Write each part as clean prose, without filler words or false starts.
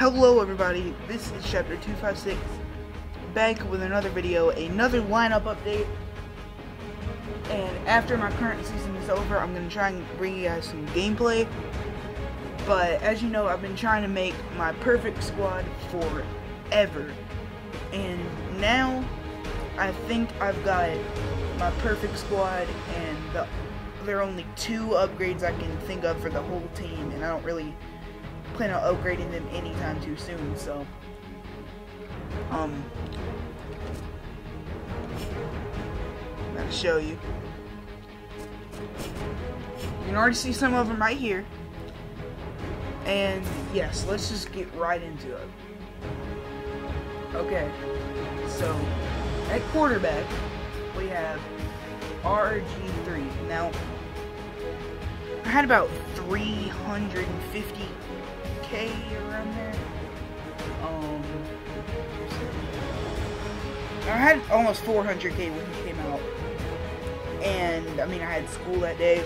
Hello everybody, this is chapter 256, back with another video, another lineup update. And after my current season is over, I'm going to try and bring you guys some gameplay. But as you know, I've been trying to make my perfect squad forever. And now, I think I've got my perfect squad, and there are only 2 upgrades I can think of for the whole team, and I don't really plan on upgrading them anytime too soon, so I'm gonna show you. You can already see some of them right here. And yes, let's just get right into it. Okay, so at quarterback we have RG3. Now, I had about 350k around there. I had almost 400k when he came out, and I mean I had school that day,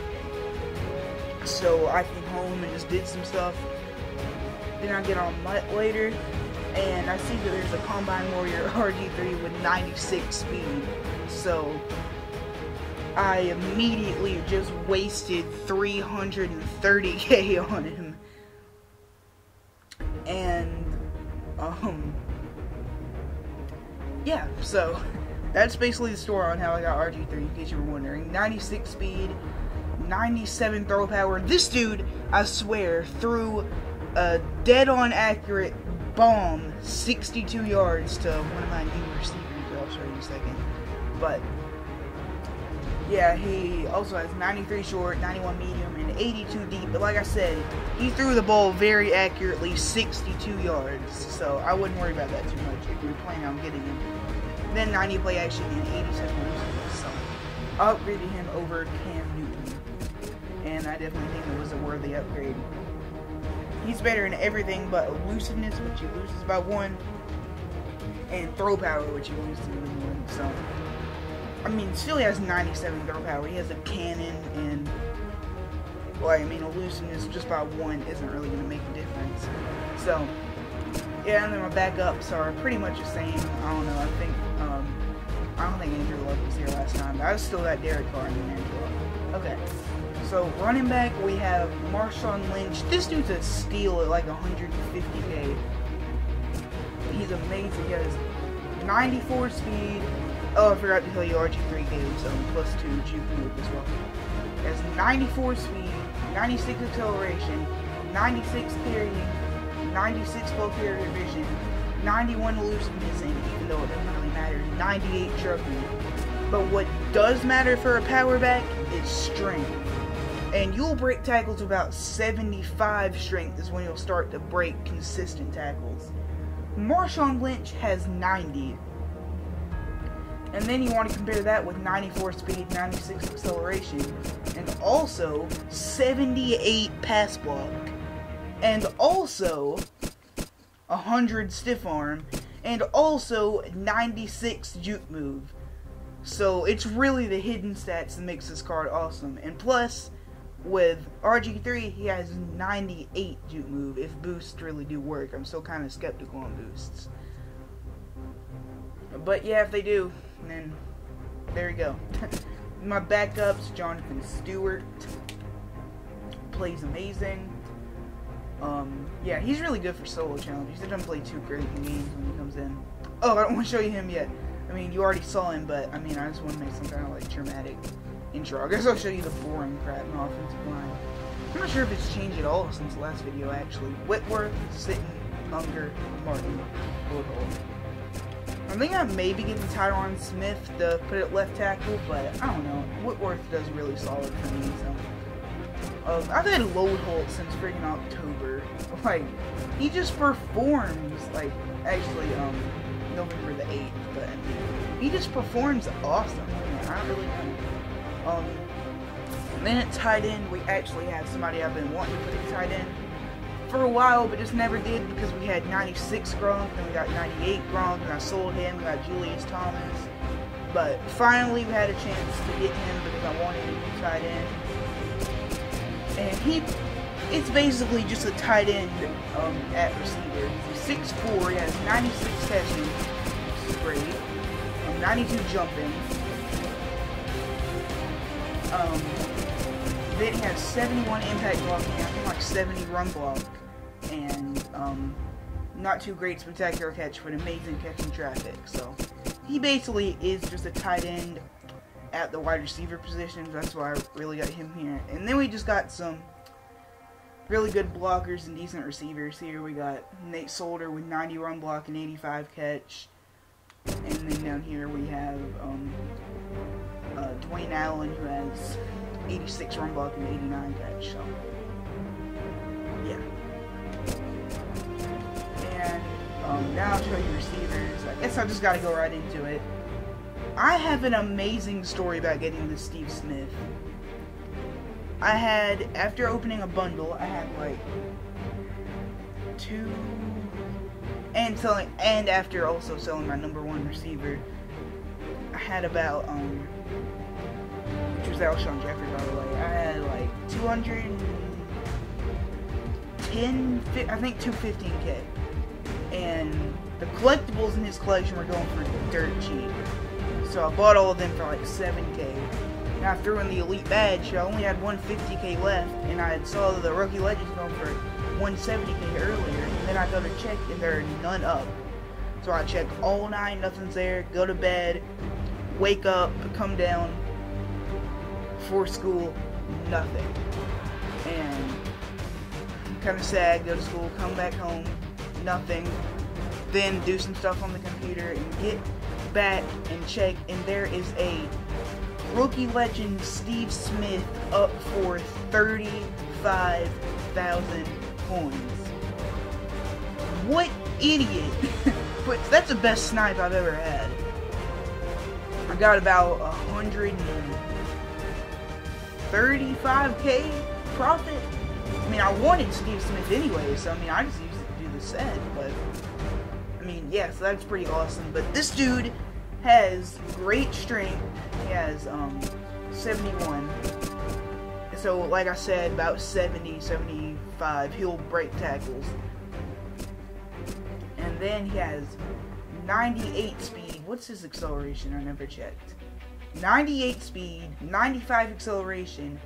so I came home and just did some stuff. Then I get on MUT later, and I see that there's a Combine Warrior RG3 with 96 speed, so I immediately just wasted 330k on him. And yeah, so that's basically the story on how I got RG3, in case you were wondering. 96 speed, 97 throw power. This dude, I swear, threw a dead-on accurate bomb 62 yards to one of my new receivers. I'll show you in a second. But yeah, he also has 93 short, 91 medium, and 82 deep. But like I said, he threw the ball very accurately 62 yards. So I wouldn't worry about that too much if you were planning on getting him. Then 90 play action and 87 losing. So I upgraded him over Cam Newton. And I definitely think it was a worthy upgrade. He's better in everything but elusiveness, which he loses by 1, and throw power, which he loses by 1. So I mean, still he has 97 throw power. He has a cannon, and well, I mean, elusiveness just by 1 isn't really going to make a difference. So yeah, and then my backups are pretty much the same. I don't know. I don't think Andrew Luck was here last time. I still got Derek Carr and Andrew Luck. Okay. So running back, we have Marshawn Lynch. This dude's a steal at like 150k. He's amazing. He has 94 speed. Oh, I forgot to tell you, RG3 gave him some +2 juke move as well. He has 94 speed, 96 acceleration, 96 carrying, 96 ball carrier vision, 91 elusiveness, and even though it doesn't really matter, 98 sharpness. But what does matter for a power back is strength. And you'll break tackles about 75 strength is when you'll start to break consistent tackles. Marshawn Lynch has 90. And then you want to compare that with 94 speed, 96 acceleration, and also 78 pass block, and also 100 stiff arm, and also 96 juke move. So it's really the hidden stats that makes this card awesome. And plus, with RG3, he has 98 juke move if boosts really do work. I'm still kind of skeptical on boosts. But yeah, if they do, then there you go. My backups, Jonathan Stewart, plays amazing. Yeah, he's really good for solo challenges. He doesn't play too great in games when he comes in. Oh, I don't want to show you him yet. I mean, you already saw him, but I mean, I just want to make some kind of like dramatic intro. I guess I'll show you the boring crap in offensive line. I'm not sure if it's changed at all since the last video, actually. Whitworth, Sitton, Unger, Martin, Woodhull. I think I may be getting Tyron Smith to put at left tackle, but I don't know. Whitworth does really solid for me, so. I've had Loadholt since freaking October. Like, he just performs, like, actually, November the 8th, but he just performs awesome. I don't really know. And then at tight end, we actually have somebody I've been wanting to put at tight end for a while, but just never did because we had 96 Gronk, then we got 98 Gronk, and I sold him, we got Julius Thomas. But finally we had a chance to get him because I wanted a new tight end. And he it's basically just a tight end at receiver. He's 6'4", he has 96 catching, which is great. 92 jumping. Then he has 71 impact blocking, I think like 70 run block, and not too great spectacular catch, but amazing catching traffic. So he basically is just a tight end at the wide receiver positions. That's why I really got him here. And then we just got some really good blockers and decent receivers here. We got Nate Solder with 90 run block and 85 catch. And then down here we have Dwayne Allen, who has 86 run block and 89 catch. So yeah. And now I'll show you receivers. I guess I just got to go right into it. I have an amazing story about getting this Steve Smith. I had, after opening a bundle, I had like 2, and after also selling my #1 receiver, I had about which was Alshon Jeffrey, by the way. I had like 210, I think 215K, and the collectibles in his collection were going for dirt cheap. So I bought all of them for like 7K. And I threw in the Elite Badge, so I only had 150K left, and I saw the Rookie Legends going for 170K earlier, and then I go to check, and there are none up. So I check all 9, nothing's there, go to bed, wake up, come down, before school, nothing. And I'm kind of sad, go to school, come back home, nothing. Then do some stuff on the computer, and get back and check, and there is a Rookie Legend Steve Smith up for 35,000 coins. What idiot! But that's the best snipe I've ever had. I got about 135K profit. I mean, I wanted Steve Smith anyway, so I mean, I just used it to do the set, but I mean, yeah, so that's pretty awesome. But this dude has great strength. He has 71. So like I said, about 70, 75, he'll break tackles. And then he has 98 speed. What's his acceleration? I never checked. 98 speed, 95 acceleration,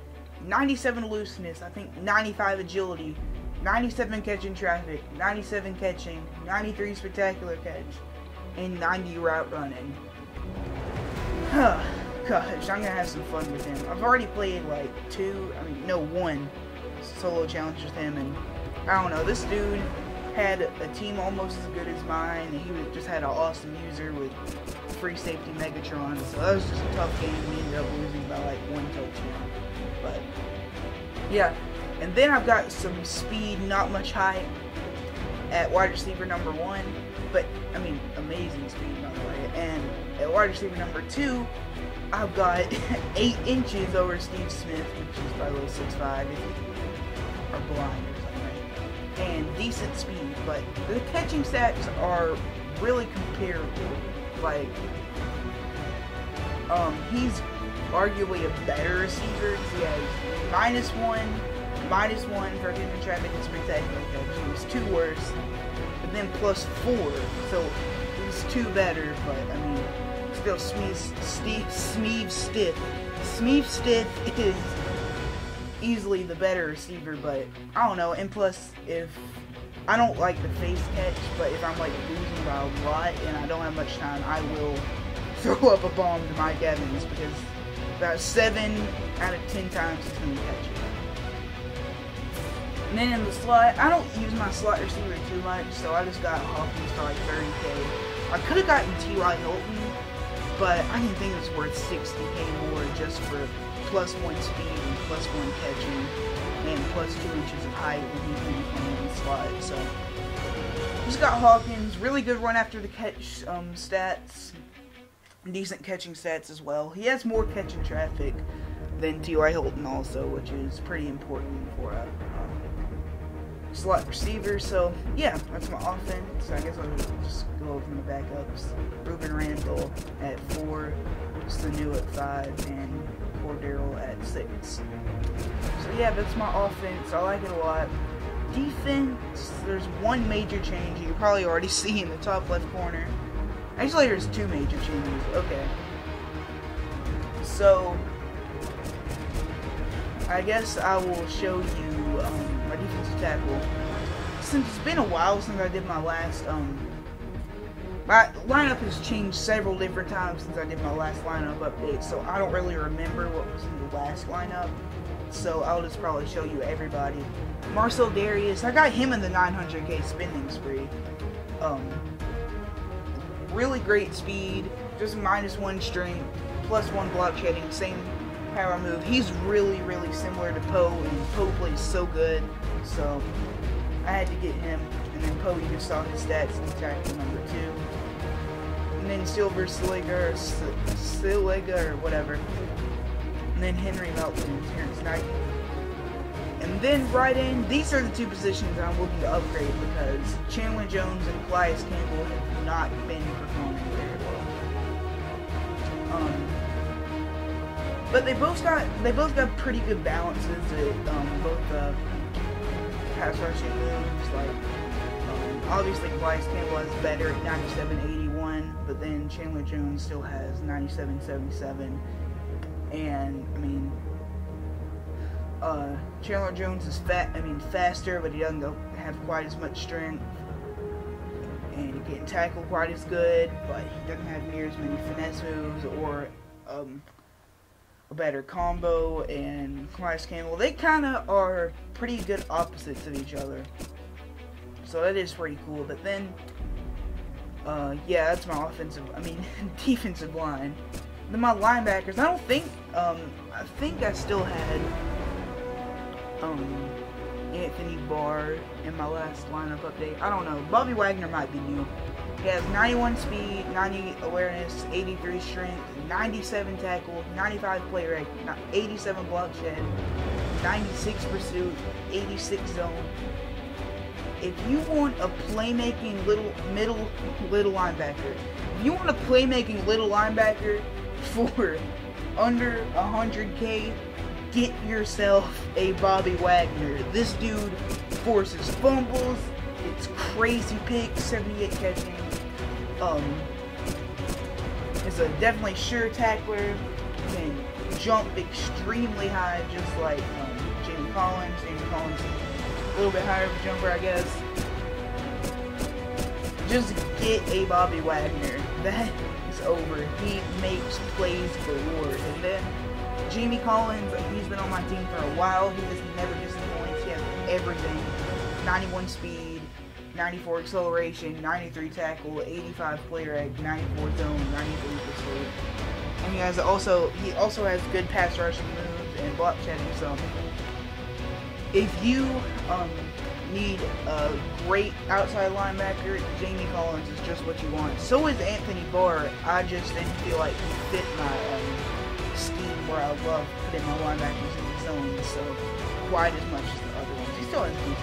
97 looseness, I think 95 agility, 97 catching traffic, 97 catching, 93 spectacular catch, and 90 route running. Gosh, I'm gonna have some fun with him. I've already played like 1 solo challenge with him, and I don't know, this dude had a team almost as good as mine, and he just had an awesome user with free safety Megatron, so that was just a tough game. We ended up losing by like 1 touchdown, but yeah. And then I've got some speed, not much height, at wide receiver #1, but I mean, amazing speed, by the way. And at wide receiver #2, I've got 8 inches over Steve Smith, which is probably 6'5" if you are blind or something, and decent speed. But the catching stats are really comparable. Like, he's arguably a better receiver. He has -1 for catching traffic and spectacular catch. He was 2 worse, and then +4. So he's 2 better, but I mean, still Smeeve Stiff is easily the better receiver, but I don't know. And plus, if I don't like the face catch, but if I'm like losing by a lot and I don't have much time, I will throw up a bomb to Mike Evans, because about 7 out of 10 times he's going to catch it. And then in the slot, I don't use my slot receiver too much, so I just got Hawkins for like 30K. I could have gotten T.Y. Hilton, but I didn't think it was worth 60K more just for +1 speed and +1 catching and +2 inches of height when he's going to be playing in the slot. So just got Hawkins. Really good run after the catch stats. Decent catching stats as well. He has more catching traffic than T.Y. Hilton also, which is pretty important for a slot receiver. So yeah, that's my offense. I guess I'll just go over my backups. Ruben Randall at 4, Sanu at 5, and Cordero at 6. So yeah, that's my offense. I like it a lot. Defense, there's one major change you can probably already see in the top left corner. Actually, there's two major changes. Okay. So, I guess I will show you my defensive tackle. Since it's been a while since I did my last, my lineup has changed several different times since I did my last lineup update, so I don't really remember what was in the last lineup. So I'll just probably show you everybody. Marcel Darius, I got him in the 900k spending spree. Really great speed, just -1 strength, +1 block shedding, same power move. He's really similar to Poe, and Poe plays so good, so I had to get him. And then Poe, you just saw his stats in tackle number 2. And then Silver Sliga or whatever. And then Henry Melton and Terrence Knight. And then right in, these are the two positions I'm looking to upgrade because Chandler Jones and Calais Campbell have not been performing very well. But they both got pretty good balances at both pass rushing moves. Like obviously Calais Campbell is better at 97.81, but then Chandler Jones still has 97.77. And I mean, Chandler Jones is faster, but he doesn't have quite as much strength, and he can't tackle quite as good, but he doesn't have near as many finesse moves or a better combo. And Calais Campbell, they kind of are pretty good opposites of each other, so that is pretty cool. But then, yeah, that's my defensive line. Then my linebackers, I think I still had Anthony Barr in my last lineup update. I don't know. Bobby Wagner might be new. He has 91 speed, 90 awareness, 83 strength, 97 tackle, 95 play rate, 87 block shed, 96 pursuit, 86 zone. If you want a playmaking little linebacker, for under 100k, get yourself a Bobby Wagner. This dude forces fumbles, it's crazy picks, 78 catching, is a definitely sure tackler, can jump extremely high, just like Jamie Collins. Jamie Collins a little bit higher of a jumper, I guess. Just get a Bobby Wagner. That is over. He makes plays galore. And then Jamie Collins, he's been on my team for a while. He has never disappointed. He has everything. 91 speed, 94 acceleration, 93 tackle, 85 play rate, 94 zone, 93 pursuit. And he also has good pass rushing moves and block shedding. So if you need a great outside linebacker, Jamie Collins is just what you want. So is Anthony Barr. I just didn't feel like he fit my scheme where I love putting my linebackers in the zone so quite as much as the other ones. He still has decent.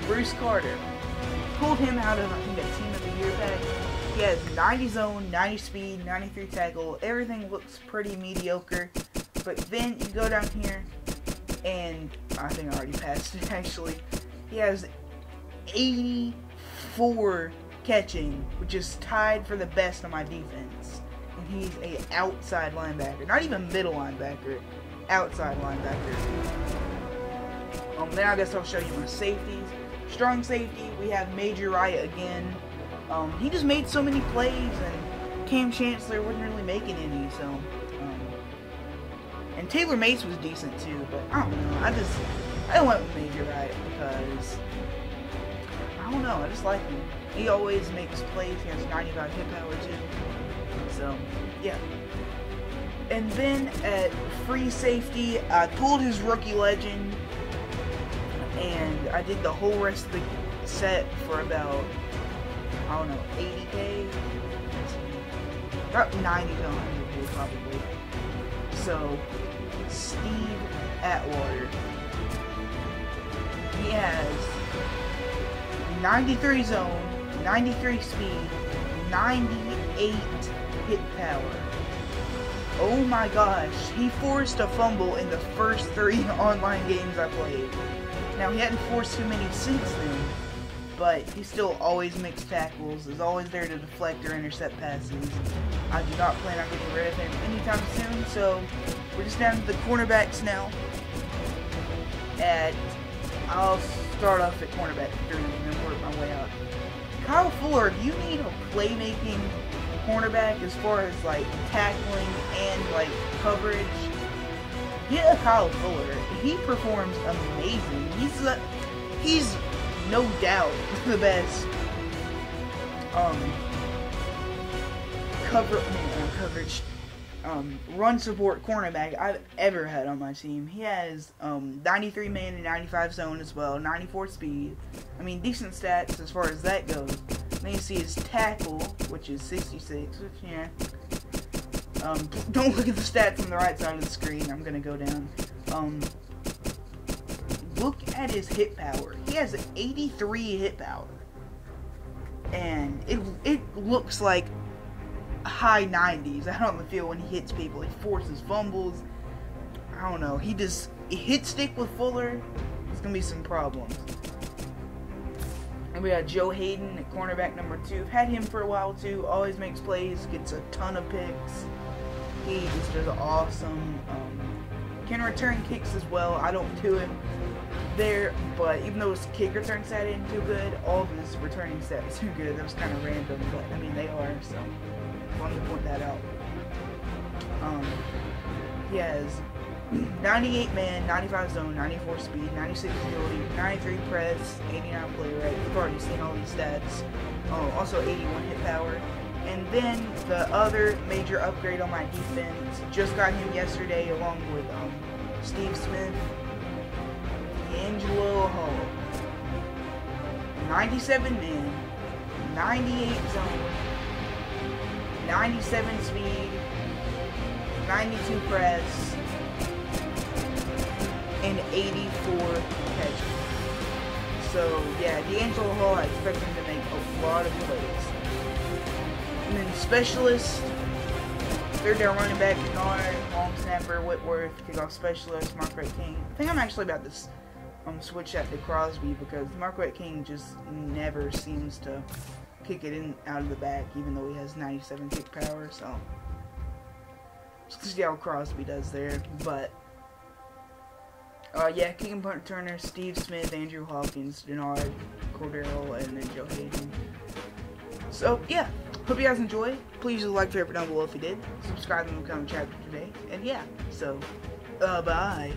Bruce Carter. Pulled him out of, I think, a Team of the Year pack. He has 90 zone, 90 speed, 93 tackle. Everything looks pretty mediocre. But then you go down here, and I think I already passed it actually. He has 84 catching, which is tied for the best on my defense. And he's a outside linebacker, not even middle linebacker, outside linebacker. Then I guess I'll show you my safeties. Strong safety, we have Major Wright again. He just made so many plays, and Cam Chancellor wasn't really making any, so. And Taylor Mace was decent too, but I don't know. I went with Major Wright because, I don't know, I just like him. He always makes plays. He has 95 hit power too. So, yeah. And then at free safety, I pulled his rookie legend, and I did the whole rest of the set for about, I don't know, 80k? About 90 to 100k probably. So, Steve Atwater. He has 93 zone, 93 speed, 98 hit power, Oh my gosh, he forced a fumble in the first 3 online games I played. Now, he hadn't forced too many since then, but he still always makes tackles, is always there to deflect or intercept passes. I do not plan on getting rid of him anytime soon, so we're just down to the cornerbacks now. I'll start off at cornerback 3 and then work my way out. Kyle Fuller, you need a playmaking cornerback as far as like tackling and like coverage. Get a Kyle Fuller. He performs amazing. He's no doubt the best coverage run support cornerback I've ever had on my team. He has 93 man and 95 zone as well, 94 speed. I mean, decent stats as far as that goes. Then you see his tackle, which is 66, which, yeah. Don't look at the stats on the right side of the screen. I'm gonna go down. Look at his hit power. He has 83 hit power. And it looks like high 90s out on the field when he hits people. He forces fumbles. I don't know. He hit stick with Fuller. There's gonna be some problems. And we got Joe Hayden at cornerback number 2. I've had him for a while too. Always makes plays. Gets a ton of picks. He just does awesome. Can return kicks as well. I don't do him there, but even though his kick return stat ain't too good, all of his returning stats are good. That was kind of random, but I mean they are. So I wanted to point that out. He has 98 man, 95 zone, 94 speed, 96 agility, 93 press, 89 play rate. You've already seen all these stats. Also 81 hit power. And then the other major upgrade on my defense, just got him yesterday along with Steve Smith, Deangelo. 97 man, 98 zone, 97 speed, 92 press, and 84 catches. So yeah, Deangelo Hall, I expect him to make a lot of plays. And then specialist, third down running back, Kennard, long snapper, Whitworth, kickoff specialist, Marquette King. I think I'm actually about to switch that to Crosby because Marquette King just never seems to kick it in out of the back, even though he has 97 kick power. So just to see how Crosby does there. But yeah, kick and punt returner, Steve Smith, Andrew Hawkins, Denard, Cordero, and then Joe Hayden. So yeah. Hope you guys enjoy. Please like, favorite down below if you did. Subscribe and become a chapter today. And yeah, so, bye.